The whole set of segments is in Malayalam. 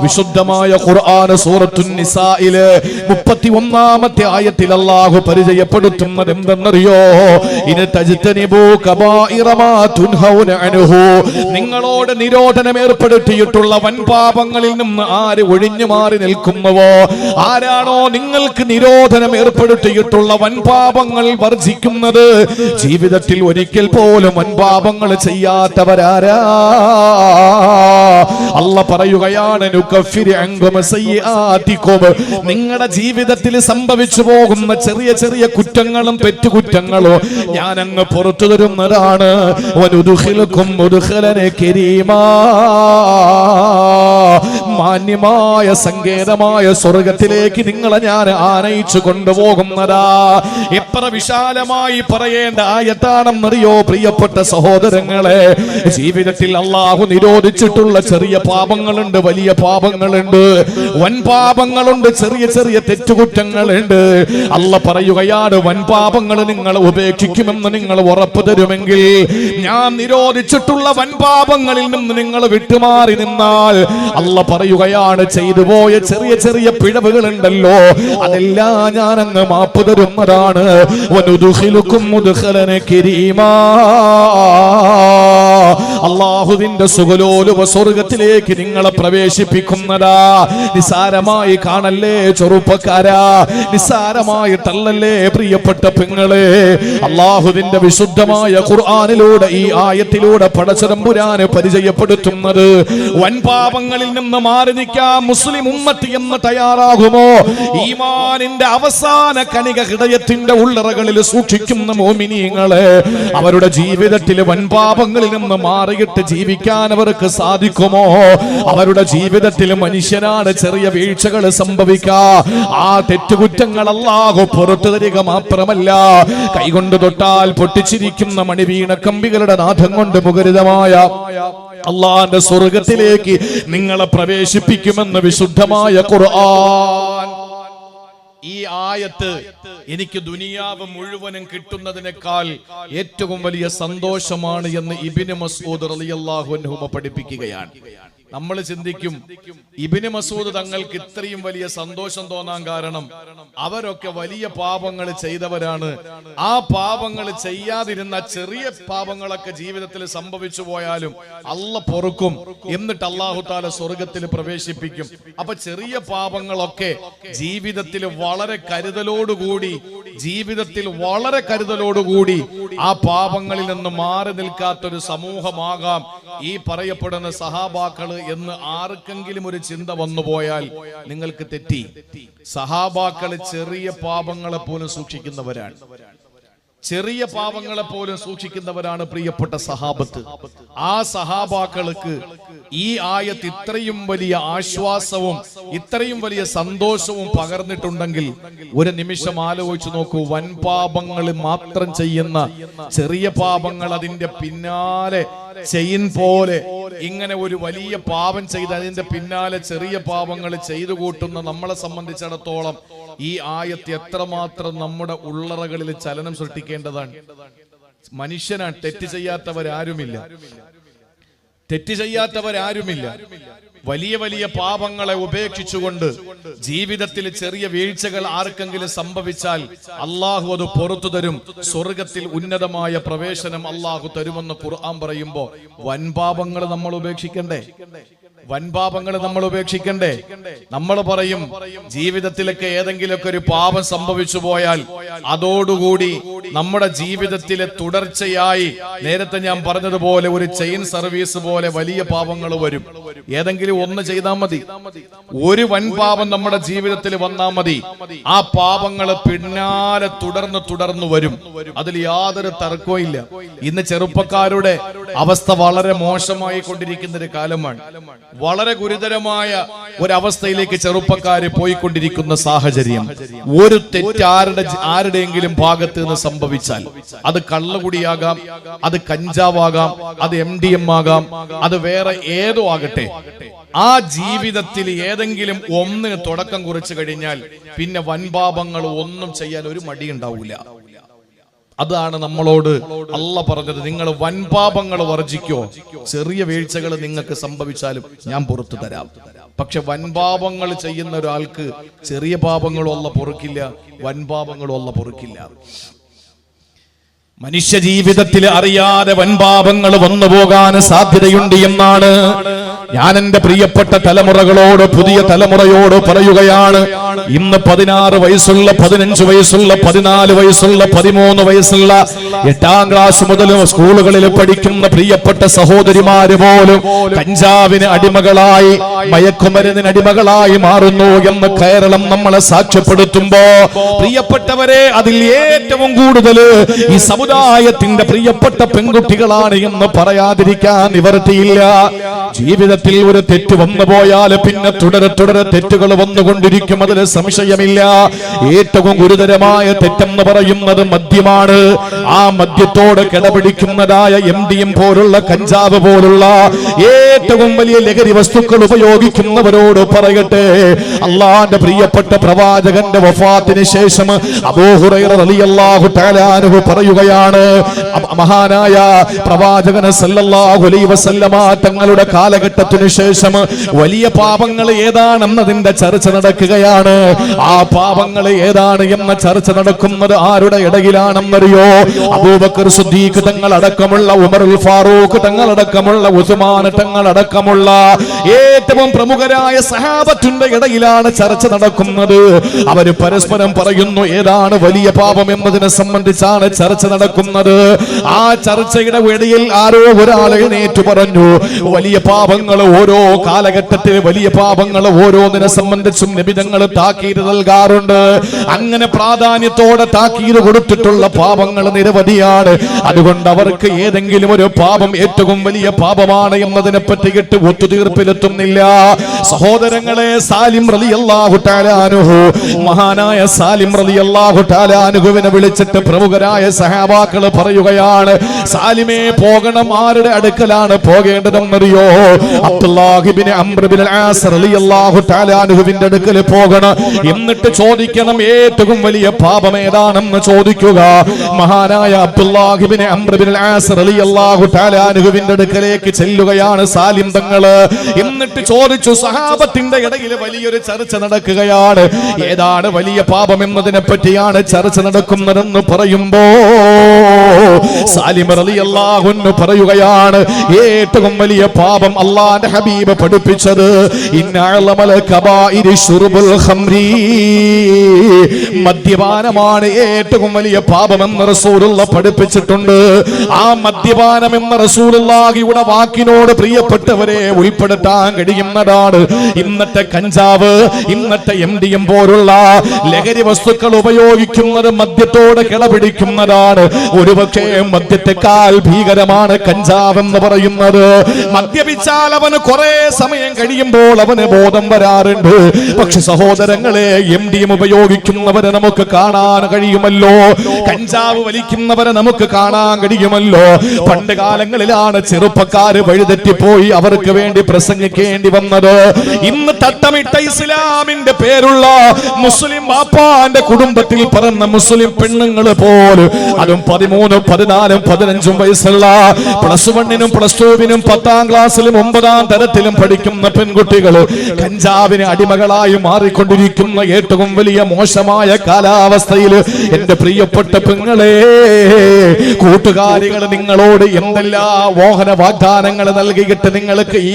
വിശുദ്ധമായ ഖുർആൻ സൂറത്തുൻ നിസായിലെ 31ാമത്തെ ആയത്തിൽ അല്ലാഹു പരിചയപ്പെടുത്തുന്നത് എന്തെന്നറിയോ? ഇൻ തജ്തനിബൂ കബായിറ മാ തുൻഹൗന അൻഹു, നിങ്ങളോട് നിരോധനം ഏർപ്പെടുത്തിയിട്ടുള്ള വൻപാപങ്ങളിൽ നിന്ന് ആര് ഒഴിഞ്ഞു മാറി നിൽക്കുന്നുവോ, ആരാണോ നിങ്ങൾക്ക് നിരോധനം ഏർപ്പെടുത്തിയിട്ടുള്ള വൻപാപങ്ങൾ വർജിക്കുന്നത്, ജീവിതത്തിൽ ഒരിക്കൽ പോലും വൻപാപങ്ങൾ ചെയ്യാത്തവരാരാ? അല്ലാഹ് പറയുകയാണ്, നിങ്ങളുടെ ജീവിതത്തിൽ സംഭവിച്ചു പോകുന്ന ചെറിയ ചെറിയ കുറ്റങ്ങളും തെറ്റുകുറ്റങ്ങളോ ഞാൻ അങ്ങ് പുറത്തു തരുന്നതാണ്. മാന്യമായ സങ്കേതമായ സ്വർഗത്തിലേക്ക് നിങ്ങളെ ഞാൻ ആനയിച്ചു കൊണ്ടുപോകുന്നതാ. എത്ര വിശാലമായി പറയേണ്ട ആയത്താണെന്നറിയോ പ്രിയപ്പെട്ട സഹോദരങ്ങളെ? ജീവിതത്തിൽ അല്ലാഹു നിരോധിച്ചിട്ടുള്ള ചെറിയ പാപങ്ങളുണ്ട്, വലിയ പാപങ്ങളുണ്ട്, വൻപാപങ്ങളുണ്ട്, ചെറിയ ചെറിയ തെറ്റുകുറ്റങ്ങളുണ്ട്. അല്ലാഹ് പറയുകയാണ്, വൻപാപങ്ങൾ നിങ്ങൾ ഉപേക്ഷിക്കുമെന്ന് നിങ്ങൾ ഉറപ്പു തരുമെങ്കിൽ, ഞാൻ നിരോധിച്ചിട്ടുള്ള വൻപാപങ്ങളിൽ നിന്ന് നിങ്ങൾ വിട്ടുമാറി നിന്നാൽ, അല്ലാഹ് പറയുകയാണ്, ചെയ്തു പോയ ചെറിയ ചെറിയ പിഴവുകളുണ്ടല്ലോ അതെല്ലാം ഞാൻ അങ്ങ് മാപ്പ് തരുന്നതാണ്. അല്ലാഹുവിന്റെ സുഖലോലുപ സ്വർഗത്തിലേക്ക് നിങ്ങളെ പ്രവേശിപ്പിക്കുന്നതാ. നിസാരമായി കാണല്ലേ ചെറുപ്പക്കാരാ, നിസാരമായിട്ടല്ലേ പ്രിയപ്പെട്ട പെങ്ങളെ. അല്ലാഹുവിന്റെ വിശുദ്ധമായ ഖുർആനിലൂടെ, ഈ ആയത്തിലൂടെ പടച്ചതമ്പുരാനെ പരിചയപ്പെടുത്തുന്നത്, വൻപാപങ്ങളിൽ നിന്ന് മാറി നിൽക്കാൻ മുസ്ലിം ഉമ്മത്ത് എന്ന് തയ്യാറാകുമോ? ഈമാനിന്റെ അവസാന കണിക ഹൃദയത്തിന്റെ ഉള്ളറകളിൽ സൂക്ഷിക്കുന്ന മോമിനീങ്ങളെ, അവരുടെ ജീവിതത്തിൽ വൻപാപങ്ങളിൽ നിന്ന് മാറിയിട്ട് ജീവിക്കാൻ അവർക്ക് സാധിക്കുമോ? അവരുടെ ജീവിതത്തിൽ മനുഷ്യനാണ് ചെറിയ വീഴ്ചകൾ സംഭവിക്കാ, ആ തെറ്റുകുറ്റങ്ങൾ അല്ലാഹു പുറത്തു തരിക മാത്രമല്ല, കൈകൊണ്ട് തൊട്ടാൽ പൊട്ടിച്ചിരിക്കുന്ന മണിവീണ കമ്പികളുടെ നാഥം കൊണ്ട് മുഖരിതമായ അല്ലാഹുവിന്റെ സ്വർഗത്തിലേക്ക് നിങ്ങളെ പ്രവേശിപ്പിക്കുമെന്ന് വിശുദ്ധമായ ഖുർആൻ. ഈ ആയത്ത് എനിക്ക് ദുനിയാവ് മുഴുവനും കിട്ടുന്നതിനേക്കാൾ ഏറ്റവും വലിയ സന്തോഷമാണ് എന്ന് ഇബ്നു മസ്ഊദ് റളിയല്ലാഹു അൻഹു പഠിപ്പിക്കുകയാണ്. നമ്മൾ ചിന്തിക്കും, ഇബ്നു മസ്ഊദ് തങ്ങൾക്ക് ഇത്രയും വലിയ സന്തോഷം തോന്നാൻ കാരണം അവരൊക്കെ വലിയ പാപങ്ങൾ ചെയ്തവരാണ്. ആ പാപങ്ങൾ ചെയ്യാതിരുന്ന ചെറിയ പാപങ്ങളൊക്കെ ജീവിതത്തിൽ സംഭവിച്ചു പോയാലും അല്ലാഹ് പൊറുക്കും, എന്നിട്ട് അല്ലാഹു തആല സ്വർഗത്തിൽ പ്രവേശിപ്പിക്കും. അപ്പൊ ചെറിയ പാപങ്ങളൊക്കെ ജീവിതത്തിൽ വളരെ കരുതലോടുകൂടി ആ പാപങ്ങളിൽ നിന്ന് മാറി നിൽക്കാത്തൊരു സമൂഹമാകാം ഈ പറയപ്പെടുന്ന സഹാബാക്കള് എന്ന് ആർക്കെങ്കിലും ഒരു ചിന്ത വന്നുപോയാൽ നിങ്ങൾക്ക് തെറ്റി. സഹാബാക്കള് ചെറിയ പാപങ്ങളെ പോലും സൂക്ഷിക്കുന്നവരാണ്, ചെറിയ പാപങ്ങളെ പോലും സൂക്ഷിക്കുന്നവരാണ് പ്രിയപ്പെട്ട സഹാബത്ത്. ആ സഹാബാക്കൾക്ക് ഈ ആയത്ത് ഇത്രയും വലിയ ആശ്വാസവും ഇത്രയും വലിയ സന്തോഷവും പകർന്നിട്ടുണ്ടെങ്കിൽ ഒരു നിമിഷം ആലോചിച്ചു നോക്കൂ. വൻപാപങ്ങൾ മാത്രം ചെയ്യുന്ന ചെറിയ പാപങ്ങൾ അതിന്റെ പിന്നാലെ ചെയിൻ പോലെ, ഇങ്ങനെ ഒരു വലിയ പാപം ചെയ്ത് അതിന്റെ പിന്നാലെ ചെറിയ പാപങ്ങൾ ചെയ്തു കൂട്ടുന്ന നമ്മളെ സംബന്ധിച്ചിടത്തോളം ഈ ആയത്ത് എത്രമാത്രം നമ്മുടെ ഉള്ളറകളിൽ ചലനം സൃഷ്ടിക്കേണ്ടതാണ്. മനുഷ്യനാണ്, തെറ്റ് ചെയ്യാത്തവരാരുമില്ല. വലിയ വലിയ പാപങ്ങളെ ഉപേക്ഷിച്ചുകൊണ്ട് ജീവിതത്തിൽ ചെറിയ വീഴ്ചകൾ ആർക്കെങ്കിലും സംഭവിച്ചാൽ അല്ലാഹു അത് പുറത്തു തരും. സ്വർഗത്തിൽ ഉന്നതമായ പ്രവേശനം അല്ലാഹു തരുമെന്ന് ഖുർആൻ പറയുമ്പോ വൻപാപങ്ങൾ നമ്മൾ ഉപേക്ഷിക്കണ്ടേ? നമ്മൾ പറയും, ജീവിതത്തിലൊക്കെ ഏതെങ്കിലുമൊക്കെ ഒരു പാപം സംഭവിച്ചു പോയാൽ അതോടുകൂടി നമ്മുടെ ജീവിതത്തിലെ തുടർച്ചയായി, നേരത്തെ ഞാൻ പറഞ്ഞതുപോലെ ഒരു ചെയിൻ സർവീസ് പോലെ വലിയ പാപങ്ങൾ വരും. ഏതെങ്കിലും ഒന്ന് ചെയ്താൽ മതി, ഒരു വൻപാപം നമ്മുടെ ജീവിതത്തിൽ വന്നാൽ മതി, ആ പാപങ്ങൾ പിന്നാലെ തുടർന്നു വരും. അതിൽ യാതൊരു തർക്കവും ഇല്ല. ഇന്ന് ചെറുപ്പക്കാരുടെ അവസ്ഥ വളരെ മോശമായി കൊണ്ടിരിക്കുന്ന ഒരു കാലമാണ്. വളരെ ഗുരുതരമായ ഒരവസ്ഥയിലേക്ക് ചെറുപ്പക്കാര് പോയിക്കൊണ്ടിരിക്കുന്ന സാഹചര്യം. ഒരു തെറ്റ് ആരുടെയെങ്കിലും ഭാഗത്ത് നിന്ന് സംഭവിച്ചാൽ, അത് കള്ളകുടിയാകാം, അത് കഞ്ചാവാകാം, അത് MDM ആകാം, അത് വേറെ ഏതോ ആകട്ടെ, ആ ജീവിതത്തിൽ ഏതെങ്കിലും ഒന്നിന് തുടക്കം കുറിച്ചു കഴിഞ്ഞാൽ പിന്നെ വൻപാപങ്ങൾ ഒന്നും ചെയ്യാൻ ഒരു മടി ഉണ്ടാവില്ല. അതാണ് നമ്മളോട് അള്ളാഹ് പറഞ്ഞത്. നിങ്ങൾ വൻപാപങ്ങൾ വർജിക്കോ, ചെറിയ വീഴ്ചകൾ നിങ്ങൾക്ക് സംഭവിച്ചാലും ഞാൻ പുറത്തു തരാം. പക്ഷെ വൻപാപങ്ങൾ ചെയ്യുന്ന ഒരാൾക്ക് ചെറിയ പാപങ്ങളും അള്ളാഹ് പൊറുക്കില്ല, വൻപാപങ്ങളും അള്ളാഹ് പൊറുക്കില്ല. മനുഷ്യ ജീവിതത്തിൽ അറിയാതെ വൻപാപങ്ങൾ വന്നു പോകാൻ സാധ്യതയുണ്ട് എന്നാണ് ഞാൻ എന്റെ പ്രിയപ്പെട്ട തലമുറകളോട്, പുതിയ തലമുറയോട് പറയുകയാണ്. ഇന്ന് 16 വയസ്സുള്ള, 15 വയസ്സുള്ള, 14 വയസ്സുള്ള, 13 വയസ്സുള്ള, 8ാം ക്ലാസ് മുതൽ സ്കൂളുകളിൽ പഠിക്കുന്ന പ്രിയപ്പെട്ട സഹോദരിമാര് പോലും കഞ്ചാവിന് അടിമകളായി, മയക്കുമരുന്നിന് അടിമകളായി മാറുന്നു എന്ന് കേരളം നമ്മളെ സാക്ഷ്യപ്പെടുത്തുമ്പോ, പ്രിയപ്പെട്ടവരെ, അതിൽ ഏറ്റവും കൂടുതൽ ഈ സമുദായത്തിന്റെ പ്രിയപ്പെട്ട പെൺകുട്ടികളാണ് എന്ന് പറയാതിരിക്കാൻ നിവർത്തിയില്ല. ജീവിതത്തിൽ ഒരു തെറ്റ് വന്നു പോയാൽ പിന്നെ തുടരെ തുടരെ തെറ്റുകൾ വന്നുകൊണ്ടിരിക്കും, അതിൽ സംശയമില്ല. ഏറ്റവും ഗുരുതരമായ തെറ്റെന്ന് പറയുന്നത് മദ്യമാണ്. ആ മദ്യത്തോട് കിടപിടിക്കുന്നതായ MDM പോലുള്ള, കഞ്ചാവ് പോലുള്ള ഏറ്റവും വലിയ ലഹരി വസ്തുക്കൾ ഉപയോഗിക്കുന്നവരോട് പറയട്ടെ, അള്ളാന്റെ പ്രിയപ്പെട്ട പ്രവാചകന്റെ വഫാത്തിന് ശേഷം അബൂ ഹുറൈറ റളിയല്ലാഹു തആല അൻഹു പറയുകയാണ്, മഹാനായ പ്രവാചകൻ സല്ലല്ലാഹു അലൈഹി വസല്ലമ തങ്ങളുടെ കാലഘട്ടത്തിന് ശേഷം വലിയ പാപങ്ങൾ ഏതാണെന്നതിന്റെ ചർച്ച നടക്കുകയാണ്. ആ പാപങ്ങൾ ഏതാണ് എന്ന ചർച്ച നടക്കുന്നത് ആരുടെ ഇടയിലാണെന്നറിയോ? അബൂബക്കർ സിദ്ദീഖ് തങ്ങൾ അടക്കമുള്ള, ഉമറുൽ ഫാറൂഖ് തങ്ങൾ അടക്കമുള്ള, ഉസ്മാൻ തങ്ങൾ അടക്കമുള്ള ഏറ്റവും പ്രമുഖരായ സഹാബത്തിന്റെ ഇടയിലാണ് ചർച്ച നടക്കുന്നത്. അവര് പരസ്പരം പറയുന്നു ഏതാണ് വലിയ പാപം എന്നതിനെ സംബന്ധിച്ചാണ് ചർച്ച നടക്കുന്നത്. ആ ചർച്ചയുടെ ഇടയിൽ ആരോ ഒരാൾ എഴുന്നേറ്റ് പറഞ്ഞു, വലിയ പാപങ്ങൾ ഓരോ കാലഘട്ടത്തിൽ, വലിയ പാപങ്ങൾ ഓരോന്നിനെ സംബന്ധിച്ചും നബിതങ്ങൾ താക്കീത് നൽകാറുണ്ട്. അങ്ങനെ പ്രാധാന്യത്തോടെ താക്കീത് കൊടുത്തിട്ടുള്ള പാപങ്ങൾ നിരവധിയാണ്. അതുകൊണ്ട് അവർക്ക് ഏതെങ്കിലും ഒരു പാപം ഏറ്റവും വലിയ പാപമാണ് എന്നതിനെ പറ്റിയിട്ട് ഒത്തുതീർപ്പിലെത്തുന്നില്ല. സഹോദരങ്ങളെ, സാലിം റളിയല്ലാഹു തആല അൻഹു, മഹാനായ സാലിം റളിയല്ലാഹു തആല അൻഹുവിനെ വിളിച്ചിട്ട് പ്രമുഖരായ സഹാബാക്കൾ പറയുകയാണ്, സാലിമേ പോകണം. ആരുടെ അടുക്കലാണ് പോകേണ്ടതെന്നറിയോ? അബ്ദുല്ലാഹി ഇബ്നു അംർ ഇബ്നുൽ ആസ് റളിയല്ലാഹു തആല അൻഹുവിന്റെ അടുക്കൽ പോകണം. എന്നിട്ട് ചോദിക്കണം ഏറ്റവും വലിയ പാപം ഏതാണെന്ന് ചോദിക്കുക. മഹാനായ അബ്ദുല്ലാഹി ഇബ്നു അംർ ഇബ്നുൽ ആസ് റളിയല്ലാഹു തആല അൻഹുവിന്റെ അടുക്കലേക്ക് ചെല്ലുകയാണ് സാലിം തങ്ങള്. എന്നിട്ട് ചോദിച്ചു, സഹാബത്തിന്റെ ഇടയിൽ വലിയൊരു ചർച്ച നടക്കുകയാണ്, ഏതാണ് വലിയ പാപം എന്നതിനെ പറ്റിയാണ് ചർച്ച നടക്കുന്നതെന്ന് പറയുമ്പോ സാലിം റളിയല്ലാഹു അൻഹു പറയുകയാണ്, ഏറ്റവും വലിയ പാപം അല്ലാഹുവിന്റെ ഹബീബ് പഠിപ്പിച്ചത് ഇന്നഅലമൽ കബായിരി ശുർബുൽ ഖംരി, മദ്യപാനമാണ് ഏറ്റവും വലിയ പാപമെന്ന് റസൂലുള്ളാഹി പഠിപ്പിച്ചിട്ടുണ്ട്. ആ മദ്യപാനം എന്ന റസൂലുള്ളാഹിയുടെ വാക്കിനോട് പ്രിയപ്പെട്ടവരെ ഉൾപ്പെടുത്താൻ കഴിയുന്നതാണ്. ഇന്നത്തെ കഞ്ചാവ്, ഇന്നത്തെ MDM പോലുള്ള ലഹരി വസ്തുക്കൾ ഉപയോഗിക്കുന്നത് മദ്യത്തോട് കിടപിടിക്കുന്നതാണ്. ഒരുപക്ഷെ മദ്യത്തെക്കാൾ ഭീകരമാണ് കഞ്ചാവ് എന്ന് പറയുന്നത്. മദ്യപിച്ചാൽ അവന് കുറെ സമയം കഴിയുമ്പോൾ അവന് ബോധം വരാറുണ്ട്. പക്ഷെ സഹോദരങ്ങളെ, MDM ഉപയോഗിക്കുന്നവരെ നമുക്ക് കാണാൻ കഴിയുമല്ലോ, കഞ്ചാവ് വലിക്കുന്നവരെ നമുക്ക് കാണാൻ കഴിയുമല്ലോ. പണ്ട് കാലങ്ങളിലാണ് ചെറുപ്പക്കാര് വഴിതെറ്റിപ്പോയി അവർക്ക് വേണ്ടി പ്രസംഗിക്കേണ്ടി വന്നത്. ഇന്ന് തട്ടമിട്ട ഇസ്ലാമിന്റെ പേരുള്ള മുസ്ലിം ബാപ്പാന്റെ കുടുംബത്തിൽ പറഞ്ഞ മുസ്ലിം പെണ്ണുങ്ങൾ പോലും, അതും 13, 14, 15 വയസ്സുള്ള +1-നും +2-നും 10ാം ക്ലാസ്സിലും 9ാം തരത്തിലും പഠിക്കുന്ന പെൺകുട്ടികൾ കഞ്ചാവിന് അടിമകളായി മാറിക്കൊണ്ടിരിക്കുന്ന ഏറ്റവും വലിയ മോശമായ കാലാവസ്ഥയിൽ എന്റെ പ്രിയപ്പെട്ട പെങ്ങളെ, കൂട്ടുകാരികൾ നിങ്ങളോട് എന്തെല്ലാം മോഹന വാഗ്ദാനങ്ങൾ നൽകിയിട്ട് നിങ്ങൾക്ക് ഈ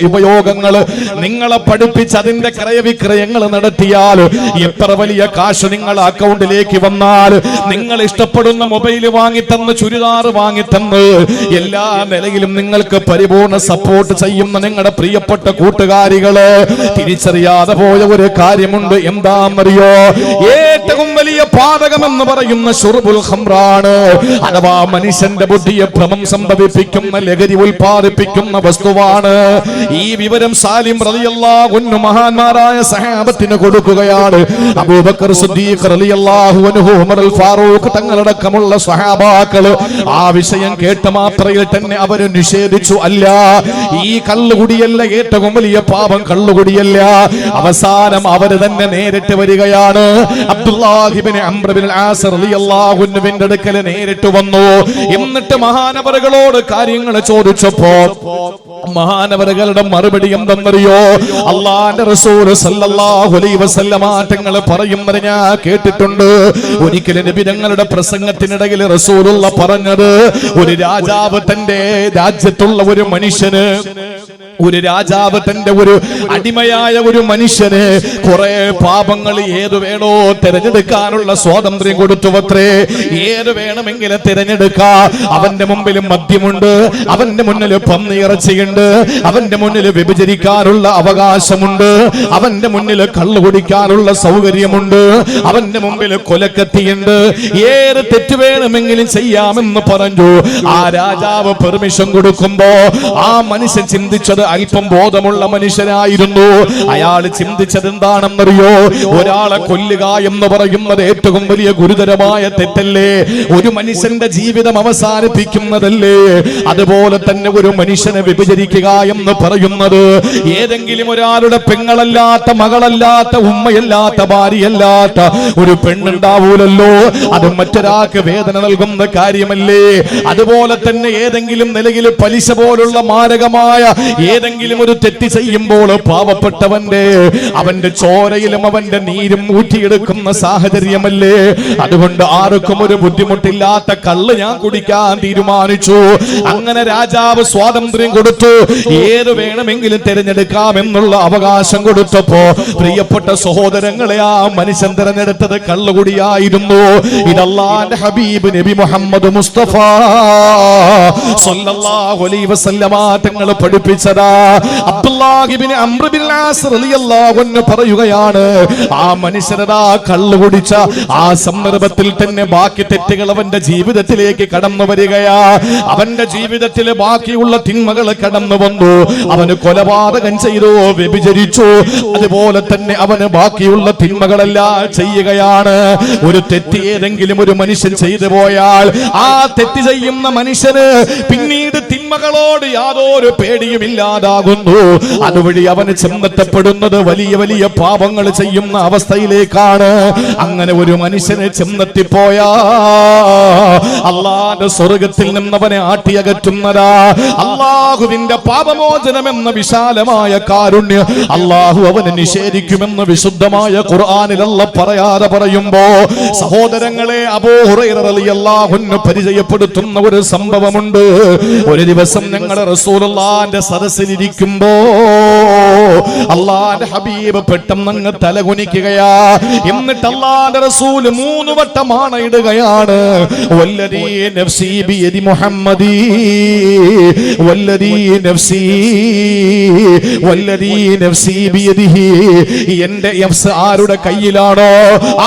ഉപയോഗങ്ങൾ നിങ്ങളെ പഠിപ്പിച്ച് അതിന്റെ ക്രയവിക്രയങ്ങൾ നടത്തിയാൽ, എത്ര വലിയ കാശ് നിങ്ങളുടെ അക്കൗണ്ടിലേക്ക് വന്നാൽ, നിങ്ങൾ ഇഷ്ടപ്പെടുന്ന മൊബൈൽ വാങ്ങിത്തന്ന്, ചുരിദാർ വാങ്ങിത്തന്ന്, എല്ലാ നിലയിലും നിങ്ങൾക്ക് പരിപൂർണ സപ്പോർട്ട് ചെയ്യുന്ന നിങ്ങളുടെ പ്രിയപ്പെട്ട കൂട്ടുകാരികള് തിരിച്ചറിയാതെ പോയ ഒരു കാര്യമുണ്ട്. എന്താണെന്നറിയോ? ഏറ്റവും വലിയ പാതകമെന്ന് പറയുന്ന ശുർബുൽ ഖംറാണ്. അഥവാ മനുഷ്യന്റെ ബുദ്ധിയെ ഭ്രമം സംഭവിപ്പിക്കുന്ന, ലഹരി ഉൽപ്പാദിപ്പിക്കുന്ന വസ്തുവാണ്. ഈ വിവരം സാലിം റളിയല്ലാഹു അൻഹു മഹാന്മാരായ സഹാബത്തിന് കൊടുക്കുകയാണ്. അബൂബക്കർ സിദ്ദീഖ് റളിയല്ലാഹു അൻഹു, ഉമറുൽ ഫാറൂഖ് തങ്ങളടക്കമുള്ള സഹാബാക്കള് ആ വിഷയം കേട്ട മാത്രയിൽ തന്നെ അവര് നിഷേധിച്ചു, അല്ല, ഈ കള്ളുകുടിയല്ല ഏറ്റവും വലിയ പാപം, കള്ളുകുടിയല്ല. അവസാനം അവര് തന്നെ നേരിട്ട് വരികയാണ്. അബ്ദുല്ലാഹി ഇബ്നു അംർ ഇബ്നുൽ ആസ് റളിയല്ലാഹു അൻഹുവിന്റെ അടുക്കൽ നേരിട്ട് വന്നു. എന്നിട്ട് മഹാനവറുകളോട് കാര്യങ്ങൾ ചോദിച്ചപ്പോ മഹാനവറുകളുടെ മറുപടി എന്തെന്നറിയോ? അല്ലാഹുവിന്റെ റസൂൽ സല്ലല്ലാഹു അലൈഹി വസല്ലമ തങ്ങൾ പറയുന്നത് ഞാൻ കേട്ടിട്ടുണ്ട്. ഒരിക്കലും നബി തങ്ങളുടെ പ്രസംഗത്തിനിടയിൽ റസൂലുള്ള പറഞ്ഞത്, ഒരു രാജാവ് തന്റെ രാജ്യത്തുള്ള ഒരു മനുഷ്യന്, ഒരു രാജാവ് തന്റെ ഒരു അടിമയായ ഒരു മനുഷ്യന് കുറെ പാപങ്ങൾ ഏത് വേണോ തിരഞ്ഞെടുക്കാനുള്ള സ്വാതന്ത്ര്യം കൊടുത്തുവത്രേ. ഏത് വേണമെങ്കിലും തിരഞ്ഞെടുക്കാ. അവന്റെ മുമ്പിൽ മദ്യമുണ്ട്, അവന്റെ മുന്നിൽ പന്നിയിറച്ചിയുണ്ട്, അവന്റെ മുന്നിൽ വ്യഭിചരിക്കാനുള്ള അവകാശമുണ്ട്, അവന്റെ മുന്നിൽ കള്ളു കുടിക്കാനുള്ള സൗകര്യമുണ്ട്, അവന്റെ മുമ്പിൽ കൊലക്കത്തിയുണ്ട്. ഏത് തെറ്റ് വേണമെങ്കിലും ചെയ്യാമെന്ന് പറഞ്ഞു. ആ രാജാവ് പെർമിഷൻ കൊടുക്കുമ്പോ ആ മനുഷ്യൻ ചിന്തിച്ചത് അല്പം ബോധമുള്ള മനുഷ്യനായിരുന്നു. അയാൾ ചിന്തിച്ചത് എന്താണെന്നറിയോ? ഒരാളെ കൊല്ലുക എന്ന് പറയുന്നത് ഏറ്റവും വലിയ ഗുരുതരമായ തെറ്റല്ലേ? ഒരു മനുഷ്യന്റെ ജീവിതം അവസാനിപ്പിക്കുന്നതല്ലേ? അതുപോലെ തന്നെ ഒരു മനുഷ്യനെ വ്യഭിചരിക്കുക എന്ന് പറയുന്നത് ഏതെങ്കിലും ഒരാളുടെ പെങ്ങളല്ലാത്ത, മകളല്ലാത്ത, ഉമ്മയല്ലാത്ത, ഭാര്യയല്ലാത്ത ഒരു പെണ്ണുണ്ടാവൂലല്ലോ. അത് മറ്റൊരാൾക്ക് വേദന നൽകുന്ന കാര്യമല്ലേ? അതുപോലെ തന്നെ ഏതെങ്കിലും നിലയിൽ പലിശ പോലുള്ള മാരകമായ ഏതെങ്കിലും ഒരു തെറ്റ് ചെയ്യുമ്പോൾ പാവപ്പെട്ടവന്റെ അവന്റെ ചോരയിലും അവന്റെ നീരും ഊറ്റിയെടുക്കുന്ന സാഹചര്യമല്ലേ? അതുകൊണ്ട് ആർക്കും ഒരു ബുദ്ധിമുട്ടില്ലാത്ത കള്ള് ഞാൻ കുടിക്കാൻ തീരുമാനിച്ചു. അങ്ങനെ രാജാവ് സ്വാതന്ത്ര്യം കൊടുത്തു. ഏത് വേണമെങ്കിലും തിരഞ്ഞെടുക്കാമെന്നുള്ള അവകാശം കൊടുത്തപ്പോ പ്രിയപ്പെട്ട സഹോദരങ്ങളെ, ആ മനുഷ്യൻ തിരഞ്ഞെടുത്തത് കള്ളുകുടിയായിരുന്നു. ഇത് അല്ലാഹുവിന്റെ ഹബീബ് നബി മുഹമ്മദ് മുസ്തഫ സല്ലല്ലാഹു അലൈഹി വസല്ലമ തങ്ങൾ പഠിപ്പിച്ചതാ. അബ്ദുല്ലാഹി ഇബ്നു അംർ ഇബ്നുൽ ആസ് റളിയല്ലാഹു അൻഹു പറയുകയാണ്, ആ മനുഷ്യനതാ കള്ളു കുടിച്ച ആ സന്ദർഭത്തിൽ തന്നെ ബാക്കി തെറ്റുകൾ അവന്റെ ജീവിതത്തിലേക്ക് കടന്നു വരികയാ. അവന്റെ ജീവിതത്തിൽ ബാക്കിയുള്ള തിന്മകൾ കടന്നു വന്നു. അവന് കൊലപാതകം ചെയ്തു, വ്യഭിചരിച്ചു. അതുപോലെ തന്നെ അവന് ബാക്കിയുള്ള തിന്മകളെല്ലാം ചെയ്യുകയാണ്. ഒരു തെറ്റ് ഏതെങ്കിലും ഒരു മനുഷ്യൻ ചെയ്തു പോയാൽ ആ തെറ്റ് ചെയ്യുന്ന മനുഷ്യന് പിന്നീട് തിന്മകളോട് യാതൊരു പേടിയും ഇല്ലാതാകുന്നു. അതുവഴി അവന് ചെന്നെത്തപ്പെടുന്നത് വലിയ വലിയ പാപങ്ങൾ ചെയ്യുന്ന അവസ്ഥയിലേക്കാണ്. അങ്ങനെ ഒരു മനുഷ്യനെ ചെന്നെത്തിപ്പോയാ അല്ലാഹുവിന്റെ സ്വർഗത്തിൽ നിന്നവനെ ആട്ടിയകറ്റുന്നതാ അല്ലാഹുവിന്റെ പാപമോചനം എന്ന വിശാലമായ കാരുണ്യം അല്ലാഹു അവനെ നിഷേധിക്കുമെന്ന് വിശുദ്ധമായ ഖുർആനിൽ അല്ലാഹ് പറയാതെ പറയുമ്പോ, സഹോദരങ്ങളെ, അബൂ ഹുറൈറ റളിയല്ലാഹു അൻഹു പരിചയപ്പെടുത്തുന്ന ഒരു സംഭവമുണ്ട്. ഒരു ദിവസം ഞങ്ങൾ റസൂലുള്ളാഹിന്റെ സദസ്സിലിരിക്കുമ്പോ അല്ലാഹുവിന്റെ ഹബീബ് പെട്ടെന്ന് അങ്ങ് തലകുനിക്കുകയാ. എന്നിട്ട് അല്ലാഹുവിന്റെ റസൂൽ 3 വട്ടം ആണയിടുകയാണ്, വല്ലദീ നഫ്സി ബിയദി മുഹമ്മദി, വല്ലദീ നഫ്സി, വല്ലദീ നഫ്സി ബിയദിഹി. എന്റെ നഫ്സ് ആരുടെ കയ്യിലാണോ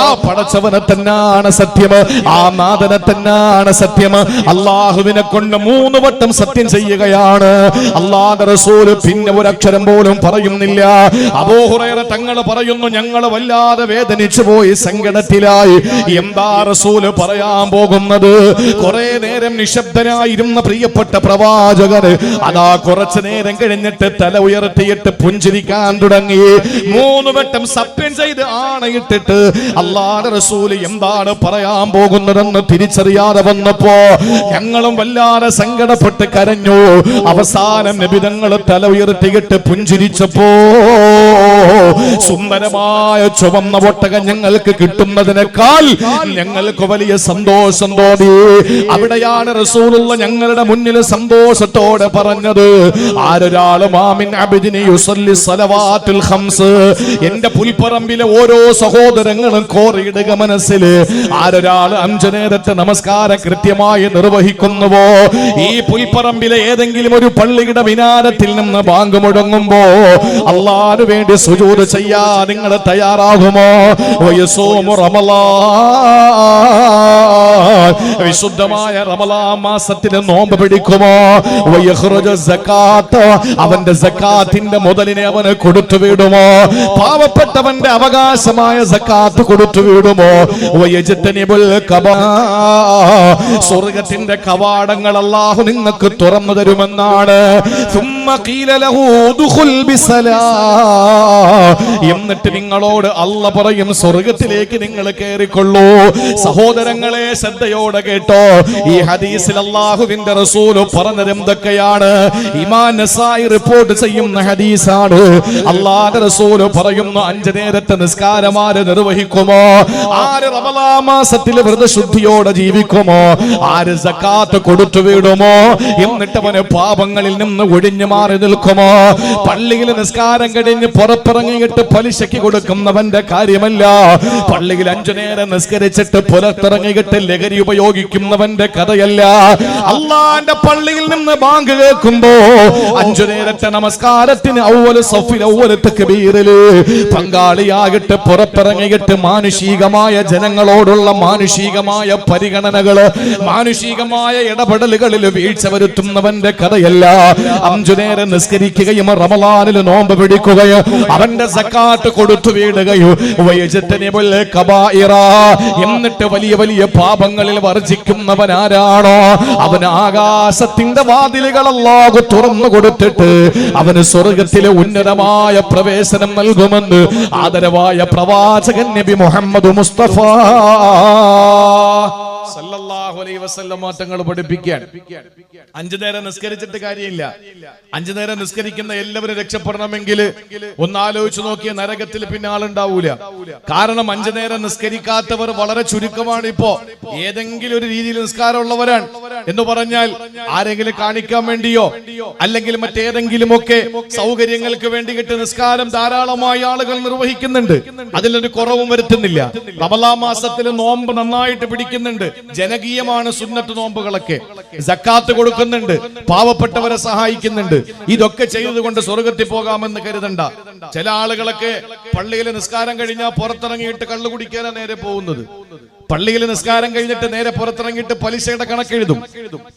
ആ പടച്ചവനെ തന്നെയാണ് സത്യം, ആ നാഥനെ തന്നെയാണ് സത്യം. അല്ലാഹുവിനെ കൊണ്ട് 3 വട്ടം സത്യം ചെയ്യുകയാണ്. അല്ലാഹുവിന്റെ റസൂൽ പിന്നെ ഒരു അക്ഷരം പോലും പറയുന്നില്ല. അബൂ ഹുറൈറ തങ്ങൾ പറയുന്നു, ഞങ്ങൾ വല്ലാതെ വേദനിച്ചു പോയി, സങ്കടത്തിലായി. എന്താ റസൂൽ പറയാൻ പോകുന്നത്? കുറെ നേരം നിശബ്ദനായിരുന്ന പ്രിയപ്പെട്ട പ്രവാചകൻ അതാ കുറച്ചു നേരം കഴിഞ്ഞിട്ട് തല ഉയർത്തിയിട്ട് പുഞ്ചിരിക്കാൻ തുടങ്ങി. 3 വട്ടം സത്യം ചെയ്ത് ആണയിട്ടിട്ട് അല്ലാഹുവിന്റെ റസൂൽ എന്താണ് പറയാൻ പോകുന്നതെന്ന് തിരിച്ചറിയാതെ വന്നപ്പോ ഞങ്ങളും വല്ലാതെ സങ്കടപ്പെട്ട് കരഞ്ഞു. അവസാനം നബി തങ്ങൾ തല ഉയർത്തിയിട്ട് പുഞ്ചിരിച്ചപ്പോ സുന്ദരമായ ചുവന്ന ഒട്ടകം ഞങ്ങൾക്ക് കിട്ടുന്നതിനേക്കാൾ ഞങ്ങൾക്ക് വലിയ സന്തോഷം തോന്നി. അവിടെയാണ് റസൂലുള്ള ഞങ്ങളുടെ മുന്നിൽ സന്തോഷത്തോടെ പറഞ്ഞത്, ആരൊരാളും ആമിൻ അബ്ദിനി യുസല്ലി സ്വലവാത്തുൽ ഖംസ്, എന്റെ പുൽപ്പറമ്പിലെ ഓരോ സഹോദരങ്ങളും കോറിയിടുക മനസ്സിൽ, ആരൊരാൾ 5 നേരത്തെ നമസ്കാരം കൃത്യമായി നിർവഹിക്കുന്നുവോ, ഈ പുൽപ്പറമ്പിലെ ഏതെങ്കിലും ഒരു പള്ളിയുടെ മിനാരത്തിൽ നിന്ന് ബാങ്ക് മുഴങ്ങുമ്പോ അല്ലാഹുവിന് വേണ്ടി സുജൂദ് ചെയ്യാൻ നിങ്ങൾ തയ്യാറാകുമോ? വയസൂമു റമളാൻ, വിശുദ്ധമായ റമളാൻ മാസത്തിൽ നോമ്പ് പിടിക്കുമോ? വയഖ്റുജു സകാത്ത്, അവന്റെ സകാത്തിന്റെ മുതലിനെ അവന് കൊടുത്തു വിടുമോ? പാവപ്പെട്ടവന്റെ അവകാശമായ സകാത്ത് കൊടുത്തു വിടുമോ? വയജ്തനിബുൽ കബാ, സ്വർഗ്ഗത്തിന്റെ കവാടങ്ങൾ അല്ലാഹു നിങ്ങൾക്ക് തുറന്നു തരുമെന്നാണ്. എന്നിട്ട് നിങ്ങളോട് അല്ല പറയും സ്വർഗത്തിലേക്ക് നിങ്ങൾ കയറിക്കൊള്ളൂ. സഹോദരങ്ങളെ ശ്രദ്ധയോടെ കേട്ടോ. ഈ ഹദീസിൽ അല്ലാഹുവിന്റെ റസൂൽ പറഞ്ഞത് എന്തൊക്കെയാണ്? ഇമാം നസായി റിപ്പോർട്ട് ചെയ്യുന്ന ഹദീസാണ്. അല്ലാഹുവിന്റെ റസൂൽ പറയുന്നു, 5 നേരത്തെ നിസ്കാരം ആര് നിർവഹിക്കുമോ, ആര് റമളാൻ മാസത്തിൽ വ്രതശുദ്ധിയോടെ ജീവിക്കുമോ, ആര് സക്കാത്ത് കൊടുത്തു വിടുമോ, എന്നിട്ട് അവന് പാപങ്ങളിൽ നിന്ന് ഒഴിഞ്ഞു മാറി നിൽക്കുമോ, പള്ളിയിൽ നിസ്കാരം കഴിഞ്ഞ് പുറത്തിറങ്ങിയിട്ട് പലിശയ്ക്ക് കൊടുക്കുന്നവന്റെ കാര്യമല്ല, പള്ളിയിൽ 5 നേരം നിസ്കരിച്ചിട്ട് പുറത്തിറങ്ങിയിട്ട് ലഹരി ഉപയോഗിക്കുന്നവന്റെ കഥയല്ല. അള്ളാന്റെ പള്ളിയിൽ നിന്ന് ബാങ്ക് കേൾക്കുമ്പോ 5 നേരത്തെ നമസ്കാരത്തിന് അവ്വൽ സഫിൽ അവ്വൽ തക്ബീറില് പങ്കാളിയായിട്ട് പുറത്തിറങ്ങിയിട്ട് മാനുഷികമായ ജനങ്ങളോടുള്ള മാനുഷികമായ പരിഗണനകള്, മാനുഷികമായ ഇടപെടലുകളിൽ വീഴ്ച വരുത്തുന്നവന്റെ കഥയല്ല. 5 നേരം നിസ്കരിക്കുകയും റമളാനിൽ നോമ്പ് പിടിക്കുകയും അവന്റെ സക്കാത്ത് കൊടുത്തു വീടുകയും എന്നിട്ട് വലിയ വലിയ പാപങ്ങളിൽ വർജിക്കുന്നവനാരാണോ അവൻ ആകാശത്തിന്റെ വാതിലുകൾ അല്ലാഹു തുറന്നു കൊടുത്തിട്ട് അവന് സ്വർഗത്തിലെ ഉന്നതമായ പ്രവേശനം നൽകുമെന്ന് ആദരവായ പ്രവാചകൻ നബി മുഹമ്മദ് മുസ്തഫ സല്ലല്ലാഹു അലൈഹി വസല്ലം തങ്ങൾ പഠിപ്പിക്കാൻ 5 നേരം നിസ്കരിച്ചിട്ട് കാര്യമില്ല. 5 നേരം നിസ്കരിക്കുന്ന എല്ലാവരും രക്ഷപ്പെടണമെങ്കിൽ ഒന്നാലോചിച്ച് നോക്കിയ നരകത്തിൽ പിന്നെ ആളുണ്ടാവൂല. കാരണം 5 നേരം നിസ്കരിക്കാത്തവർ വളരെ ചുരുക്കമാണ്. ഇപ്പോ ഏതെങ്കിലും ഒരു രീതിയിൽ നിസ്കാരമുള്ളവരാണ് എന്ന് പറഞ്ഞാൽ ആരെങ്കിലും കാണിക്കാൻ വേണ്ടിയോ അല്ലെങ്കിൽ മറ്റേതെങ്കിലും ഒക്കെ സൗകര്യങ്ങൾക്ക് വേണ്ടിയിട്ട് നിസ്കാരം ധാരാളമായി ആളുകൾ നിർവഹിക്കുന്നുണ്ട്. അതിലൊരു കുറവും വരുത്തുന്നില്ല. റമളാൻ മാസത്തിൽ നോമ്പ് നന്നായിട്ട് പിടിക്കുന്നുണ്ട്. ജനകീയമാണ് സുന്നത്ത് നോമ്പുകളൊക്കെ. സക്കാത്ത് കൊടുക്കുന്നുണ്ട്, പാവപ്പെട്ടവരെ സഹായിക്കുന്നുണ്ട്. ഇതൊക്കെ ചെയ്തുകൊണ്ട് സ്വർഗത്തിൽ പോകാമെന്ന് കരുതണ്ട. ചില ആളുകളൊക്കെ പള്ളിയിലെ നിസ്കാരം കഴിഞ്ഞാൽ പുറത്തിറങ്ങിയിട്ട് കള്ളു കുടിക്കാനാണ് നേരെ പോകുന്നത്. പള്ളിയിലെ നിസ്കാരം കഴിഞ്ഞിട്ട് നേരെ പുറത്തിറങ്ങിയിട്ട് പലിശയുടെ കണക്കെഴുതും.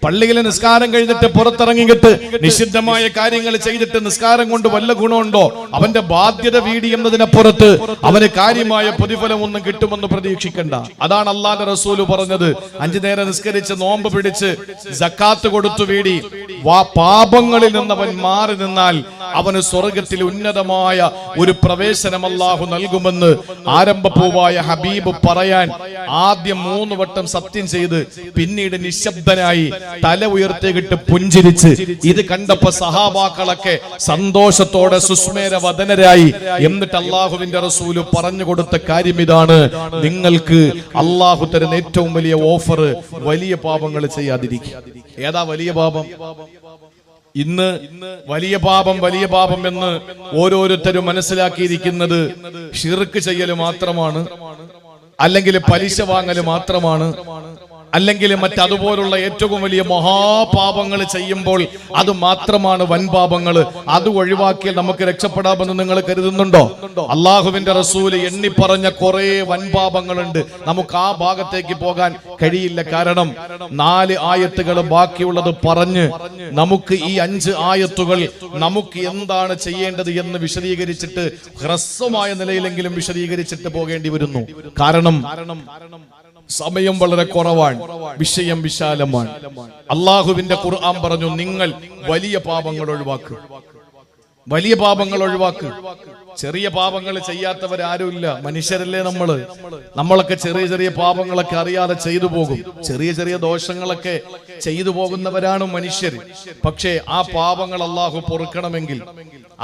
പള്ളിയിലെ നിസ്കാരം കഴിഞ്ഞിട്ട് പുറത്തിറങ്ങിയിട്ട് നിഷിദ്ധമായ കാര്യങ്ങൾ ചെയ്തിട്ട് നിസ്കാരം കൊണ്ട് വല്ല ഗുണമുണ്ടോ? അവന്റെ ബാധ്യത വീടി എന്നതിനപ്പുറത്ത് അവന് കാര്യമായ പ്രതിഫലം ഒന്നും കിട്ടുമെന്ന് പ്രതീക്ഷിക്കണ്ട. അതാണ് അല്ലാഹുവിന്റെ റസൂല് പറഞ്ഞത്. 5 നേരം നിസ്കരിച്ച് നോമ്പ് പിടിച്ച് സക്കാത്ത് കൊടുത്തു വീടി പാപങ്ങളിൽ നിന്ന് അവൻ മാറി നിന്നാൽ അവന് സ്വർഗത്തിൽ ഉന്നതമായ ഒരു പ്രവേശനം അല്ലാഹു നൽകുമെന്ന് ആരംഭപ്പൂവായ ഹബീബ് പറയാൻ ആദ്യം 3 വട്ടം സത്യം ചെയ്ത് പിന്നീട് നിശബ്ദനായി തല ഉയർത്തിയിട്ട് പുഞ്ചിരിച്ച് ഇത് കണ്ടപ്പോ സഹാബാക്കളൊക്കെ സന്തോഷത്തോടെ സുസ്മേര വദനരായി. എന്നിട്ട് അല്ലാഹുവിന്റെ റസൂല് പറഞ്ഞു കൊടുത്ത കാര്യം ഇതാണ്: നിങ്ങൾക്ക് അല്ലാഹു തരുന്ന ഏറ്റവും വലിയ ഓഫർ വലിയ പാപങ്ങൾ ചെയ്യാതിരിക്കുക. ഏതാ വലിയ പാപം? ഇന്ന് വലിയ പാപം എന്ന് ഓരോരുത്തരും മനസ്സിലാക്കിയിരിക്കുന്നത് ഷിർക്ക് ചെയ്യല് മാത്രമാണ്, അല്ലെങ്കിൽ പലിശ വാങ്ങല് മാത്രമാണ്, അല്ലെങ്കിൽ മറ്റതുപോലുള്ള ഏറ്റവും വലിയ മഹാപാപങ്ങൾ ചെയ്യുമ്പോൾ അത് മാത്രമാണ് വൻപാപങ്ങൾ. അത് ഒഴിവാക്കിയാൽ നമുക്ക് രക്ഷപ്പെടാമെന്ന് നിങ്ങൾ കരുതുന്നുണ്ടോ? അള്ളാഹുവിന്റെ റസൂല് എണ്ണി പറഞ്ഞ കുറെ വൻപാപങ്ങളുണ്ട്. നമുക്ക് ആ ഭാഗത്തേക്ക് പോകാൻ കഴിയില്ല. കാരണം 4 ആയത്തുകൾ ബാക്കിയുള്ളത് പറഞ്ഞ് നമുക്ക് ഈ 5 ആയത്തുകൾ നമുക്ക് എന്താണ് ചെയ്യേണ്ടത് എന്ന് വിശദീകരിച്ചിട്ട് ഹ്രസ്വമായ നിലയിലെങ്കിലും വിശദീകരിച്ചിട്ട് പോകേണ്ടി വരുന്നു. കാരണം സമയം വളരെ കുറവാണ്, വിഷയം വിശാലമാണ്. അള്ളാഹുവിന്റെ ഖുർആൻ പറഞ്ഞു, നിങ്ങൾ വലിയ പാപങ്ങൾ ഒഴിവാക്കുക, വലിയ പാപങ്ങൾ ഒഴിവാക്കുക. ചെറിയ പാപങ്ങൾ ചെയ്യാത്തവരാരുമില്ല, മനുഷ്യരല്ലേ നമ്മളൊക്കെ ചെറിയ ചെറിയ പാപങ്ങളൊക്കെ അറിയാതെ ചെയ്തു പോകും. ചെറിയ ചെറിയ ദോഷങ്ങളൊക്കെ ചെയ്തു പോകുന്നവരാണ് മനുഷ്യർ. പക്ഷേ ആ പാപങ്ങൾ അള്ളാഹു പൊറുക്കണമെങ്കിൽ,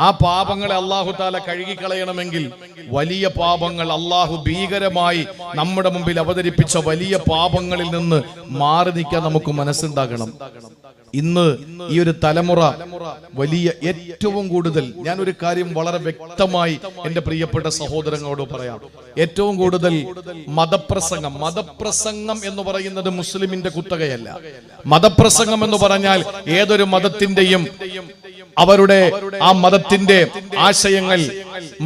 ആ പാപങ്ങളെ അള്ളാഹു താല കഴുകിക്കളയണമെങ്കിൽ വലിയ പാപങ്ങൾ അള്ളാഹു ഭീകരമായി നമ്മുടെ മുമ്പിൽ അവതരിപ്പിച്ച വലിയ പാപങ്ങളിൽ നിന്ന് മാറി നിൽക്കാൻ നമുക്ക് മനസ്സുണ്ടാകണം. ഇന്ന് ഈ ഒരു തലമുറ വലിയ ഏറ്റവും കൂടുതൽ, ഞാൻ ഒരു കാര്യം വളരെ വ്യക്തമായി എന്റെ പ്രിയപ്പെട്ട സഹോദരങ്ങളോട് പറയാം. ഏറ്റവും കൂടുതൽ മതപ്രസംഗം എന്ന് പറയുന്നത് മുസ്ലിമിന്റെ കുത്തകയല്ല. മതപ്രസംഗം എന്ന് പറഞ്ഞാൽ ഏതൊരു മതത്തിന്റെയും അവരുടെ ആ മതത്തിന്റെ ആശയങ്ങൾ,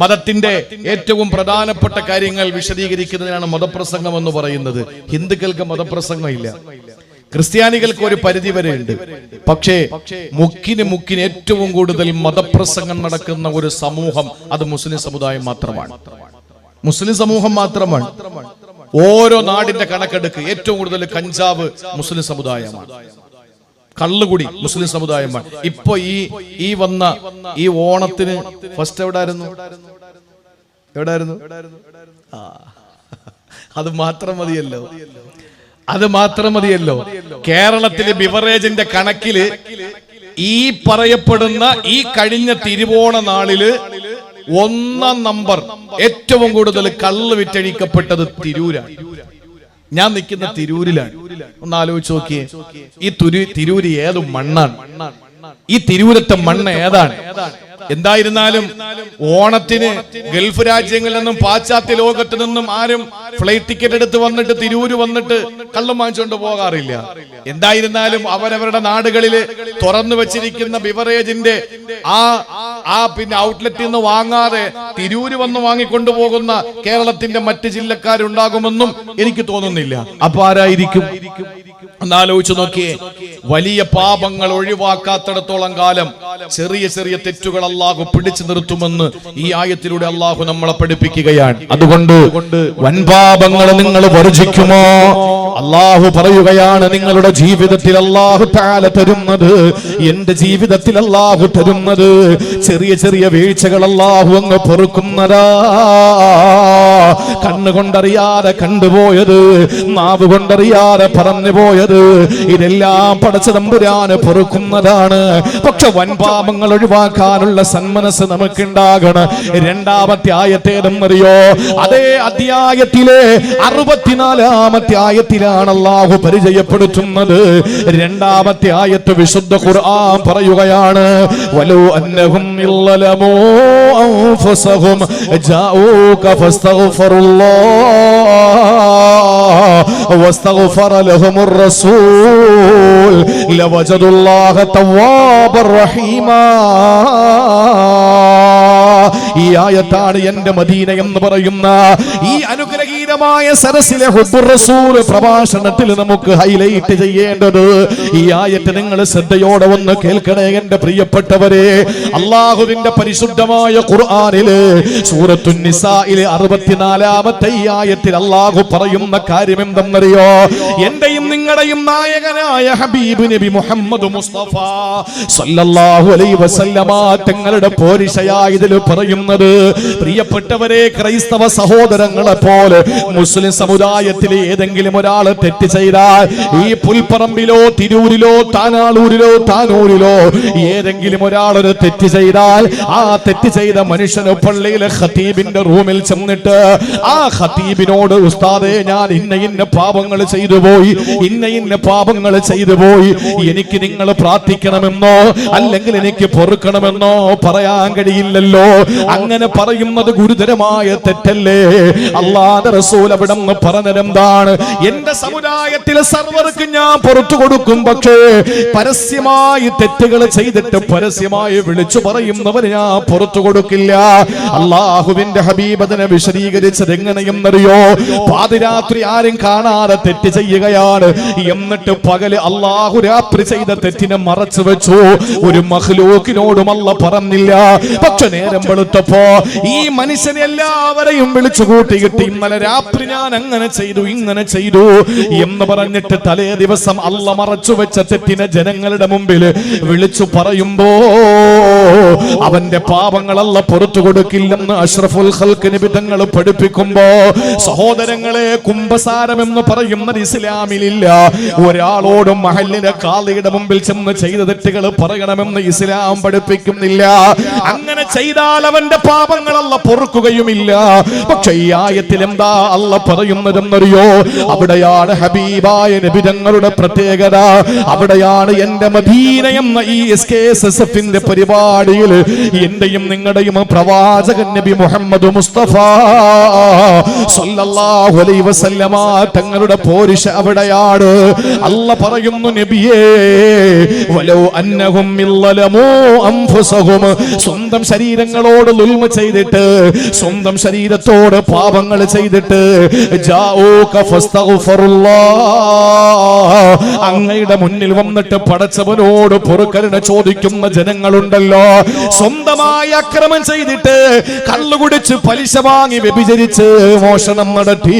മതത്തിന്റെ ഏറ്റവും പ്രധാനപ്പെട്ട കാര്യങ്ങൾ വിശദീകരിക്കുന്നതിനാണ് മതപ്രസംഗം എന്ന് പറയുന്നത്. ഹിന്ദുക്കൾക്ക് മതപ്രസംഗം ഇല്ല, ക്രിസ്ത്യാനികൾക്ക് ഒരു പരിധി വരെ ഉണ്ട്. പക്ഷേ മുക്കിന് ഏറ്റവും കൂടുതൽ മതപ്രസംഗം നടക്കുന്ന ഒരു സമൂഹം അത് മുസ്ലിം സമുദായം മാത്രമാണ്. മുസ്ലിം സമൂഹം മാത്രമാണ്. ഓരോ നാടിന്റെ കണക്കെടുക്ക് ഏറ്റവും കൂടുതൽ കഞ്ചാവ് മുസ്ലിം സമുദായമാണ്. കള്ളുകുടി മുസ്ലിം സമുദായമാണ്. ഇപ്പൊ ഈ വന്ന ഈ ഓണത്തിന് ഫസ്റ്റ് എവിടായിരുന്നു? അത് മാത്രം മതിയല്ലോ. കേരളത്തിലെ ബിവറേജിന്റെ കണക്കില് ഈ പറയപ്പെടുന്ന ഈ കഴിഞ്ഞ തിരുവോണ നാളില് 1ാം നമ്പർ ഏറ്റവും കൂടുതൽ കള്ള് വിറ്റഴിക്കപ്പെട്ടത് തിരൂരാണ്. ഞാൻ നിൽക്കുന്ന തിരൂരിലാണ്. ഒന്ന് ആലോചിച്ച് നോക്കിയേ, ഈ തിരൂര് ഏത് മണ്ണാണ്? ഈ തിരൂരത്തെ മണ്ണ് ഏതാണ്? എന്തായിരുന്നാലും ഓണത്തിന് ഗൾഫ് രാജ്യങ്ങളിൽ നിന്നും പാശ്ചാത്യ ലോകത്ത് നിന്നും ആരും ഫ്ലൈറ്റ് ടിക്കറ്റ് എടുത്ത് വന്നിട്ട് തിരൂര് വന്നിട്ട് കള്ളം വാങ്ങിച്ചുകൊണ്ട് പോകാറില്ല. എന്തായിരുന്നാലും അവരവരുടെ നാടുകളിൽ തുറന്നു വെച്ചിരിക്കുന്ന ബിവറേജിന്റെ പിന്നെ ഔട്ട്ലെറ്റിൽ നിന്ന് വാങ്ങാതെ തിരൂര് വന്ന് വാങ്ങിക്കൊണ്ടുപോകുന്ന കേരളത്തിന്റെ മറ്റ് ജില്ലക്കാരുണ്ടാകുമെന്നും എനിക്ക് തോന്നുന്നില്ല. അപ്പൊ ആരായിരിക്കും? ഒന്നാലോചിച്ചു നോക്കിയേ. വലിയ പാപങ്ങൾ ഒഴിവാക്കാത്തിടത്തോളം കാലം ചെറിയ ചെറിയ തെറ്റുകൾ അല്ലാഹു പിടിച്ചു നിർത്തുമെന്ന് ഈ ആയത്തിലൂടെ അല്ലാഹു നമ്മളെ പഠിപ്പിക്കുകയാണ്. അതുകൊണ്ട് വൻപാപങ്ങൾ നിങ്ങൾ വർജിക്കുമോ? അല്ലാഹു പറയുകയാണ്, നിങ്ങളുടെ ജീവിതത്തിൽ അല്ലാഹു തആല തരുന്നത്, എന്റെ ജീവിതത്തിൽ അല്ലാഹു തരുന്നത് ചെറിയ ചെറിയ വീഴ്ചകൾ അല്ലാഹു അങ്ങ് പൊറുക്കുന്നതാ. കണ്ണുകൊണ്ടറിയാതെ കണ്ടുപോയത്, നാവ് കൊണ്ടറിയാതെ പറഞ്ഞു പോയത്, ഇതെല്ലാം പടച്ച തമ്പുരാന് പൊറുക്കുന്നതാണ്. പക്ഷെ വൻപാപങ്ങൾ ഒഴിവാക്കാനുള്ള സന്മനസ് നമുക്കുണ്ടാകണം. 2ാമത്തെ ആയത്തേതെന്നറിയോ? അതേ അധ്യായത്തിലെ 64ാമത്തെ ആയത്തിലാണ് അല്ലാഹു പരിചയപ്പെടുത്തുന്നത്. 2ാമത്തെ ആയത്ത് വിശുദ്ധ ഖുർആൻ പറയുകയാണ്, വലൗ അന്നഹും ഇല്ലലമൂ അൻഫുസഹും ജാഊക ഫസ്തഗ്ഫിറുല്ലാഹ് വസ്തഗ്ഫറ ലഹുമുർ റസൂൽ ലവജദുല്ലാഹ തവ്വാബർ റഹീമാ. ഈ ആയത്താണ് എന്റെ മദീന എന്ന് പറയുന്ന ഈ അനുഗ്രഹീതമായ സരസിലെ ഹുബ്ബുർ റസൂൽ പ്രഭാഷണത്തിൽ നമുക്ക് ഹൈലൈറ്റ് ചെയ്യേണ്ടത്. ഈ ആയത്ത് നിങ്ങൾ ശ്രദ്ധയോടെ ഒന്ന് കേൾക്കണേ എന്റെ പ്രിയപ്പെട്ടവരെ. അല്ലാഹുവിന്റെ പരിശുദ്ധമായ ഖുർആനിലെ സൂറത്തുൻ നിസായിലെ 64ാമത്തെ ഈ ആയത്തിൽ അല്ലാഹു പറയുന്ന കാര്യം എന്തെന്നറിയോ? എന്റെയും നിങ്ങളുടെയും നായകനായ ഹബീബ് നബി മുഹമ്മദ് മുസ്തഫ സല്ലല്ലാഹു അലൈഹി വസല്ലമ തങ്ങളുടെ പോരിശയായി ഇതിൽ പറയുന്നത്, പ്രിയപ്പെട്ടവരെ, ക്രൈസ്തവ സഹോദരങ്ങളെ പോലെ മുസ്ലിം സമുദായത്തിലെ ഏതെങ്കിലും ഒരാൾ തെറ്റ് ചെയ്താൽ, ഈ പുൽപ്പറമ്പിലോ തിരൂരിലോ താനൂരിലോ ഏതെങ്കിലും ഒരാൾ ഒരു തെറ്റ് ചെയ്താൽ, ആ തെറ്റ് ചെയ്ത മനുഷ്യന് പള്ളിയിലെ ഖതീബിന്റെ റൂമിൽ ചെന്നിട്ട് ആ ഖതീബിനോട്, ഉസ്താദേ, ഞാൻ ഇന്ന പാപങ്ങൾ ചെയ്തു പോയി, ഇന്ന പാപങ്ങൾ ചെയ്തു പോയി, എനിക്ക് നിങ്ങൾ പ്രാർത്ഥിക്കണമെന്നോ അല്ലെങ്കിൽ എനിക്ക് പൊറുക്കണമെന്നോ പറയാൻ കഴിയില്ലല്ലോ. അങ്ങനെ പറയുന്നത് ഗുരുതരമായ തെറ്റല്ലേ? അല്ലാഹുവിന്റെ റസൂൽ അവിടെ പറഞ്ഞതെന്താണ്? എന്റെ സമുദായത്തിലെ സർവർക്ക് ഞാൻ പുറത്തു കൊടുക്കും, പക്ഷേ പരസ്യമായി തെറ്റുകൾ ചെയ്തിട്ട് പരസ്യമായി വിളിച്ചു പറയുന്നവന് ഞാൻ പുറത്തു കൊടുക്കില്ല. അല്ലാഹുവിന്റെ ഹബീബ് അതിനെ വിശദീകരിച്ചത് എങ്ങനെയെന്നറിയോ? പാതിരാത്രി ആരും കാണാതെ തെറ്റ് ചെയ്യുകയാണ്, എന്നിട്ട് പകല് അല്ലാഹു രാത്രി ചെയ്ത തെറ്റിനെ മറച്ചു വെച്ചു. ഒരു മഖ്ലൂക്കിനോടും അല്ലാഹു പറഞ്ഞില്ല. പക്ഷെ നേരം വെളുത്തപ്പോ ഈ മനുഷ്യനെ എല്ലാവരെയും വിളിച്ചു കൂട്ടിയിട്ട്, ഇന്നലെ രാത്രി ഞാൻ അങ്ങനെ ചെയ്തു, ഇങ്ങനെ ചെയ്തു എന്ന് പറഞ്ഞിട്ട് തലേ ദിവസം അല്ലാഹു മറച്ചു വെച്ച തെറ്റിനെ ജനങ്ങളുടെ മുമ്പിൽ വിളിച്ചു പറയുമ്പോ അവന്റെ പാപങ്ങൾ അല്ലാഹു പുറത്തു കൊടുക്കില്ലെന്ന് അഷ്റഫുൽ ഖൽഖ് നബി തങ്ങൾ പഠിപ്പിക്കുമ്പോ, സഹോദരങ്ങളെ, കുംഭസാരം എന്ന് പറയുന്നത് ഇസ്ലാമിലില്ല. ഒരാളോടും മഹല്ലിലെ ഖാദിയുടെ മുമ്പിൽ ചെന്ന് ചെയ്ത തെറ്റുകൾ പറയണമെന്ന് ഇസ്ലാം പഠിപ്പിക്കുന്നില്ല. അങ്ങനെ ചെയ്താൽ അവന്റെ പാപങ്ങൾ അല്ലാഹു പൊറുക്കുകയുമില്ല. പക്ഷേ ഈ ആയത്തിൽ എന്താ അല്ലാഹു പറയുന്നതെന്നറിയോ? അവിടെയാണ് ഹബീബായ നബി തങ്ങളുടെ പ്രത്യേകത. അവിടെയാണ് എന്റെ മദീന എന്ന ഈ SKSSFന്റെ പരിപാടിയിൽ എന്റെയും നിങ്ങളുടെയും പ്രവാചകൻ നബി മുഹമ്മദ് മുസ്തഫ സല്ലല്ലാഹു അലൈഹി വസല്ലമ തങ്ങളുടെ പോരിശ അവിടെയാണ്. അല്ലാഹു പറയുന്നു, നബിയേ, വലൗ അന്നഹും ഇല്ലലമൂ അൻഫുസഹും, സ്വന്തം ശരീരങ്ങളോട് ദുൽമ ചെയ്തിട്ട്, സ്വന്തം ശരീരത്തോട് പാപങ്ങൾ ചെയ്തിട്ട്, ജാഊക ഫസ്തഗ്ഫിറുല്ലാഹ്, അങ്ങയുടെ മുന്നിൽ വന്നിട്ട് പടച്ചവനോട് പൊറുക്കലിനെ ചോദിക്കുന്ന ജനങ്ങളുണ്ടല്ലോ. സ്വന്തമായി അക്രമം ചെയ്തിട്ട്, കള്ളുകുടിച്ച്, പലിശ വാങ്ങി, വ്യഭിചരിച്ച്, മോഷണം നടത്തി,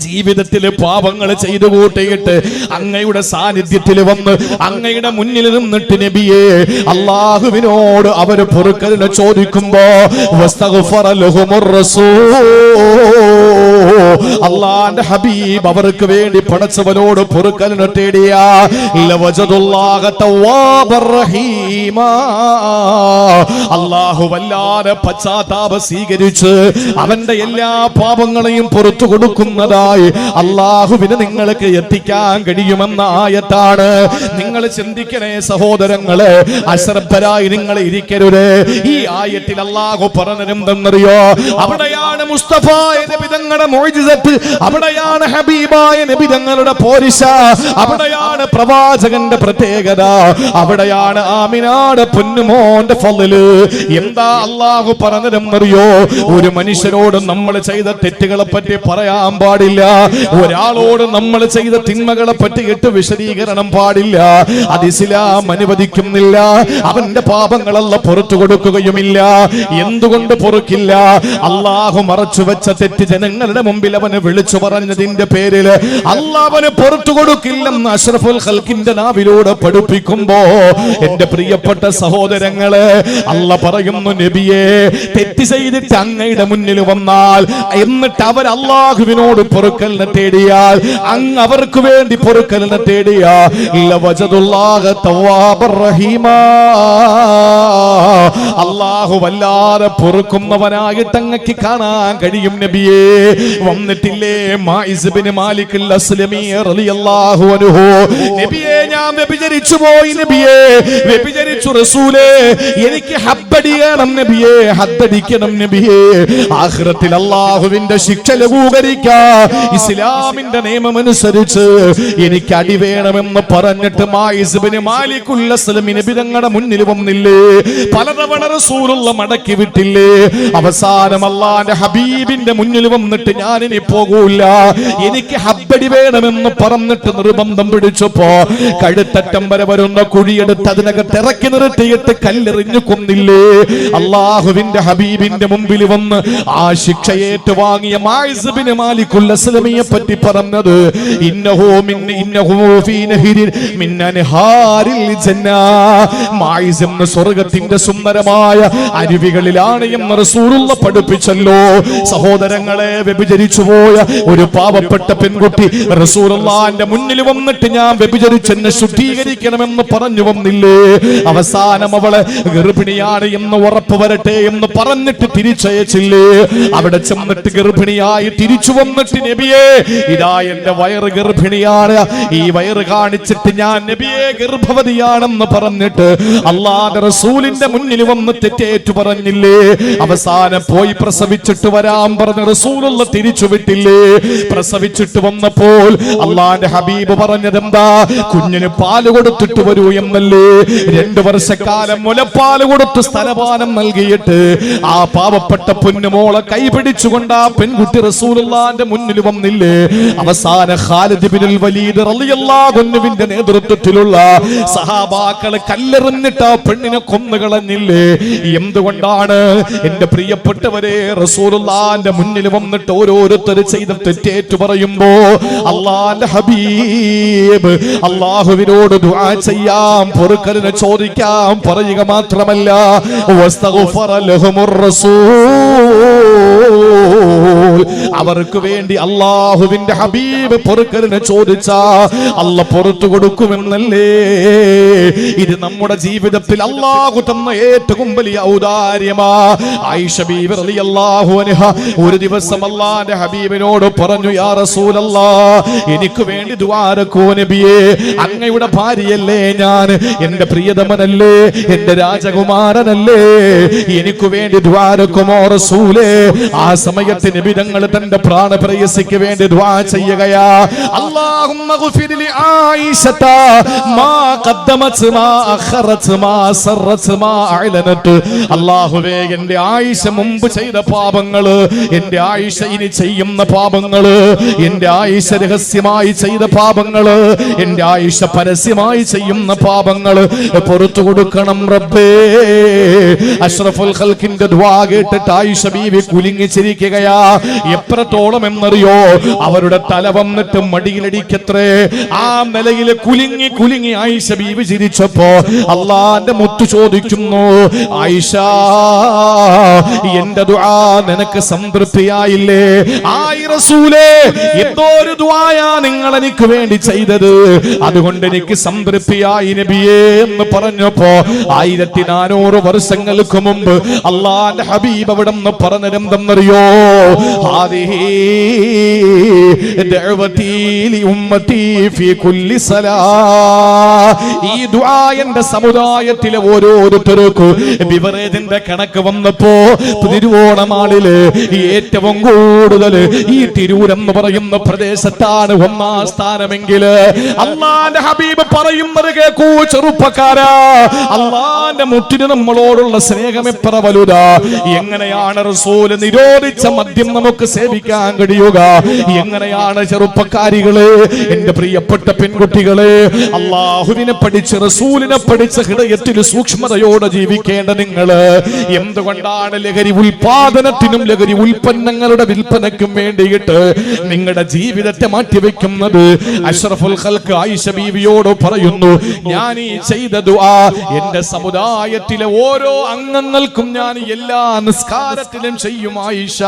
ജീവിതത്തില് പാപങ്ങൾ ചെയ്തു കൂട്ടിയിട്ട് അങ്ങയുടെ സാന്നിധ്യത്തിൽ വന്ന് അങ്ങയുടെ മുന്നിൽ നിന്നിട്ട് നബിയെ അല്ലാഹുവിനോട് അവര് പൊറുക്കലിനെ ചോദിക്കുമ്പോ അല്ലാഹുവിന്റെ ഹബീബ് അവർക്ക് വേണ്ടി പടച്ചവനോട് പൊറുക്കലിനെ തേടിയ അല്ലാഹു വല്ലാതെ പശ്ചാത്താപം സ്വീകരിച്ച് അവന്റെ എല്ലാ പാപങ്ങളെയും പുറത്തു കൊടുക്കുന്നതായി അല്ലാഹുവിന് നിങ്ങൾക്ക് എത്തിക്കാൻ കഴിയുമെന്ന ആയത്താണ്. നിങ്ങൾ ചിന്തിക്കണേ സഹോദരങ്ങളെ, അശ്രദ്ധരായി നിങ്ങൾ ഇരിക്കരുത്. ഈ ആയത്തിൽ അല്ലാഹു പറഞ്ഞെന്തെന്നറിയോ? അവിടെയാണ് മുസ്തഫായ നബി തങ്ങളുടെ മുഅ്ജിസത്ത്, അവിടെയാണ് ഹബീബായ നബി തങ്ങളുടെ പോരിശ, അവിടെയാണ് പ്രവാചകന്റെ പ്രത്യേകത, അവിടെയാണ് ആമിനാടെ പൊന്നുമോന്റെ ഫളല്. എന്താ അല്ലാഹു പറഞ്ഞെന്നറിയോ? ഒരു മനുഷ്യനോട് നമ്മൾ ചെയ്ത തെറ്റുകളെ പറ്റി പറയാൻ പാടില്ല, ഒരാളോട് നമ്മൾ ചെയ്ത തിന്മകളെ പറ്റിയിട്ട് വിശദീകരണം പാടില്ല. അത് ഇസ്ലാം അനുവദിക്കുന്നില്ല. അവന്റെ പാപങ്ങളല്ല പുറത്തു കൊടുക്കുകയുമില്ല. എന്തുകൊണ്ട് പൊറുക്കില്ല? അല്ലാഹു മറച്ചു വെച്ച തെറ്റ് ജനങ്ങളുടെ മുമ്പിൽ അവന് വിളിച്ചു പറഞ്ഞതിന്റെ പേരിൽ അല്ലാഹുവിന് പുറത്തു കൊടുക്കില്ലെന്ന് അഷ്റഫുൽ ഖൽഖിന്റെ നാവിലൂടെ പഠിപ്പിക്കുമ്പോ എന്റെ പ്രിയപ്പെട്ട സഹോദരങ്ങളെ, അല്ലാഹു പറയുന്നു നബിയെ തെറ്റ് ചെയ്തിട്ട് അങ്ങയുടെ മുന്നിൽ വന്നാൽ എന്നിട്ട് അവർ അല്ലാഹുവിനോട് പൊറുക്കലിനെ തേടിയാൽ അങ്ങ് അവർക്ക് വേണ്ടി പൊറുക്കലിനെ തേടിയാ അല്ലാഹു വല്ലാതെ പൊറുക്കുന്നവനായിട്ട് അങ്ങക്ക് കാണാൻ കഴിയും നബിയെ. വന്നിട്ടില്ലേ മാഇസ് ബിൻ മാലിക് അൽ-അസ്ലമി റളിയല്ലാഹു അൻഹു, നബിയെ ഞാൻ വ്യഭിചരിച്ചു പോയി നബിയെ, വ്യഭിചരിച്ചു റസൂലേ, എനിക്ക് ഹബ്ബടിയണം നബിയെ, ഹദ്ദടിക്കണം നബിയെ, ആഖിറത്തിൽ അല്ലാഹുവിന്റെ ശിക്ഷ ലഘൂകരിക്കാൻ ഇസ്ലാമിന്റെ നിയമം അനുസരിച്ച് എനിക്ക് അടി വേണമെന്ന് പറഞ്ഞിട്ട് മാഇസ് ബിൻ മാലിക് അൽ-അസ്ലമി നബി തങ്ങളുടെ മുന്നിൽ വന്നില്ലേ? പലതവണ റസൂലുള്ള മടക്കി വിട്ടില്ലേ? അവസാനം അല്ലാഹുവിന്റെ ഹബീബിന്റെ മുന്നിൽ വന്നിട്ട് ഞാൻ ഇനി പോകൂല, എനിക്ക് ഹബ്ബടി വേണമെന്ന് പറഞ്ഞിട്ട് നിർബന്ധം പിടിച്ചപ്പോ കഴുത്തറ്റം വരെ വരുന്ന കുഴിയെടുത്ത് അതിനകത്ത് ഇറക്കി നിർത്തിയിട്ട് കല്ലെറിഞ്ഞു കൊന്നില്ലേ? അല്ലാഹുവിന്റെ ഹബീബിന്റെ മുമ്പിൽ വന്ന് ആ ശിക്ഷയേറ്റ് വാങ്ങിയ മാഇസ് ബിൻ മാലിക് അൽ-അസ്ലമിയെ പറ്റി പറഞ്ഞത് ഇന്നഹു ഫീ നഹരിൻ മിൻ അൻഹാരിൽ ജന്ന, മാഇസ് എന്ന സ്വർഗ്ഗത്തിന്റെ സുന്ദരമായ അരുവികളിലാണ് എന്ന് റസൂലുള്ള പഠിപ്പിച്ചല്ലോ. സഹോദരങ്ങളെ, വ്യഭിചരിച്ചു പോയ ഒരു പാവപ്പെട്ട പെൺകുട്ടി റസൂലുള്ളാഹിന്റെ മുന്നിൽ വന്നിട്ട് ഞാൻ വ്യഭിചരിച്ചെന്നെ ശുദ്ധീകരിക്കണമെന്ന് പറഞ്ഞു വന്നില്ലേ? അവസാനം അവളെ ഗർഭിണിയാണ് എന്ന് ഉറപ്പ് വരട്ടെ എന്ന് പറഞ്ഞിട്ട് തിരിച്ചയച്ചില്ലേ? അവിടെ ചെന്നിട്ട് ഗർഭിണിയായി തിരിച്ചു വന്നിട്ട് നബിയെ ഇതാ എന്റെ വയറ് ഗർഭിണിയാണ്, ഈ വയറ് കാണിച്ചിട്ട് ഞാൻ നബിയെ ഗർഭവതിയാണെന്ന് പറഞ്ഞിട്ട് അല്ലാഹുവിന്റെ റസൂലിന്റെ മുന്നിൽ വന്ന് തെറ്റേറ്റു പറഞ്ഞില്ലേ? അവസാനം പോയി പ്രസവിച്ചിട്ട് വരാൻ പറഞ്ഞ റസൂലുള്ള തിരിച്ചു വിട്ടില്ലേ? പ്രസവിച്ചിട്ട് വന്നപ്പോൾ അല്ലാഹുവിന്റെ ഹബീബ് പറഞ്ഞതെന്താ? കുഞ്ഞിന് പാല് കൊടുത്തിട്ട് വരൂ എന്നല്ലേ? 2 വർഷക്കാലം മുലപ്പാല് കൊടുത്ത് സ്തനപാനം നൽകിയിട്ട് ആ പാവപ്പെട്ട പൊന്നുമോളെ കൈപിടിച്ചുകൊണ്ട് ആ പെൺകുട്ടി റസൂലുള്ളാഹിന്റെ മുന്നിൽ വന്നില്ലേ? അവസാന ഖാലിദ് ഇബ്നുൽ വലീദ് റളിയല്ലാഹു അൻഹുവിന്റെ നേതൃത്വത്തിലുള്ള സഹാബാക്കളെ കല്ലെറിഞ്ഞിട്ട് ആ പെണ്ണിനെ കൊന്നുകളഞ്ഞില്ലേ? എന്തുകൊണ്ടാണ്? എന്റെ പ്രിയപ്പെട്ടവരെ, റസൂലുള്ളാഹിന്റെ മുന്നിൽ വന്നിട്ട് ഓരോരുത്തർ ചെയ്ത തെറ്റേറ്റു പറയുമ്പോ അല്ലാഹുവിന്റെ ഹബീബ് അല്ലാഹുവിനോട് ദുആ ചെയ്യാം, പൊറുക്കലിനെ ചോദിക്കാം പറയുക മാത്രമല്ല വസ്തഗ്ഫറ ലഹുമുർ റസൂൽ, അവർക്ക് വേണ്ടി അല്ലാഹുവിന്റെ ഹബീബ് പൊറുക്കലിനെ ചോദിച്ചാ അല്ലാഹു പുറത്തു കൊടുക്കുമെന്നല്ലേ? ഇത് നമ്മുടെ ജീവിതത്തിൽ അല്ലാഹു തന്ന ഏറ്റവും വലിയ ഔദാര്യമാ. ആയിഷ ബീവി റളിയല്ലാഹു അൻഹ ഒരു ദിവസം അല്ലാഹുവിന്റെ ഹബീബിനോട് പറഞ്ഞു, യാ റസൂലല്ലാഹ്, എനിക്ക് വേണ്ടി ദുആ ചെയ്യൂ നബിയേ, അങ്ങയുടെ ഭാര്യയല്ലേ ഞാൻ, എന്റെ പ്രിയതമനല്ലേ, എന്റെ രാജകുമാരനല്ലേ, എനിക്ക് വേണ്ടി ദുആ ചെയ്യുമോ റസൂലേ? ആ സമയത്ത് നബി തങ്ങൾ തന്റെ പ്രാണപ്രേയസിക്ക് വേണ്ടി ദുആ ചെയ്യുകയാ. അല്ലാഹുമ്മ ഗഫിർ ലി ആയിഷത മാ ഖദ്ദമത് മാ അഖറത് മാ സറത് മാ അഅലനത്. അല്ലാഹുവേ, എന്റെ ആയിഷ മുമ്പ് ചെയ്ത പാപങ്ങള്, എന്റെ ആയിഷ ഇനി ചെയ്യുന്ന പാപങ്ങള്, എന്റെ ആയിഷ രഹസ്യമായി ചെയ്ത പാപങ്ങള്, എന്റെ ആയിഷ പരസ്യമായി ചെയ്യുന്ന പാപങ്ങള് പുറത്തു കൊടുക്കണം റബ്ബേ. അഷ്റഫുൽ ഖൽഖിന്റെ ദുആ കേട്ടിട്ട് ആയിഷ ബീവി കുലുങ്ങിച്ചിരിക്കുകയാ. എത്രത്തോളം എന്നറിയോ? അവരുടെ തല വന്നിട്ട് മടിയിലടിക്കത്രേ. ആ നിലയിൽ കുലുങ്ങി കുലുങ്ങി ആയിഷ ബീവി ചിരിച്ചപ്പോ അള്ളാന്റെ മുത്ത് ചോദിക്കുന്നു, ആയിഷ, എന്റെ ദുആ നിനക്ക് സംതൃപ്തിയായില്ലേ? ആയി റസൂലേ, എന്തോ ഒരു ദുആയാ നിങ്ങൾ എനിക്ക് വേണ്ടി ചെയ്തത്, അതുകൊണ്ട് എനിക്ക് സംതൃപ്തിയായി നബിയേ എന്ന് പറഞ്ഞപ്പോ 1400 വർഷങ്ങൾക്ക് മുമ്പ് അള്ളാന്റെ ഹബീബ് അവിടെ നിന്ന് പറഞ്ഞതെന്തെന്നറിയോ? ഹാദിഹി ദഅവതി ലി ഉമ്മതി ഫീ കുല്ലി സലാ. ഈ ദുആ എന്റെ സമുദായത്തിലെ ഓരോരുത്തർക്കും ബിവറേജിന്റെ കണക്ക് വന്നപ്പോ തിരുവോണമാളില് ഏറ്റവും കൂടുതൽ ഈ തിരൂരെന്ന് പറയുന്ന പ്രദേശത്താണ് 1ാം സ്ഥാനമെങ്കിൽ അള്ളാന്റെ ഹബീബ് പറയുന്നത് കേൾക്കൂ ചെറുപ്പക്കാരാ, അള്ളാന്റെ മുറ്റിന് നമ്മളോടുള്ള സ്നേഹം എത്ര വലുതാ. എങ്ങനെയാണ് റസൂൽ നിരോധിച്ച മദ്യം നമുക്ക് സേവിക്കാൻ കഴിയുക? എങ്ങനെയാണ് ചെറുപ്പക്കാരികളെ, എന്റെ പ്രിയപ്പെട്ട പെൺകുട്ടികളെ, അള്ളാഹുവിനെ പഠിച്ച് റസൂലിനെ പഠിച്ച് ഹൃദയത്തിൽ സൂക്ഷ്മതയോടെ ജീവിക്കേണ്ട നിങ്ങള് എന്തുകൊണ്ടാണ് ലഹരി ഉൽപാദനത്തിനും ലഹരി ഉൽപ്പന്നങ്ങളുടെ വിൽപ്പനയ്ക്കും വേണ്ടിയിട്ട് നിങ്ങളുടെ ജീവിതത്തെ മാറ്റിവെക്കുന്നത്? അഷ്റഫുൽ ഖൽഖ് ആയിഷ ബീവിയോട് പറയുന്നു, ഞാൻ ഈ ചെയ്ത ദുആ എന്റെ സമുദായത്തിലെ ഓരോ അംഗങ്ങൾക്കും ഞാൻ എല്ലാ നിസ്കാരത്തിലും ചെയ്യും ആയിഷ.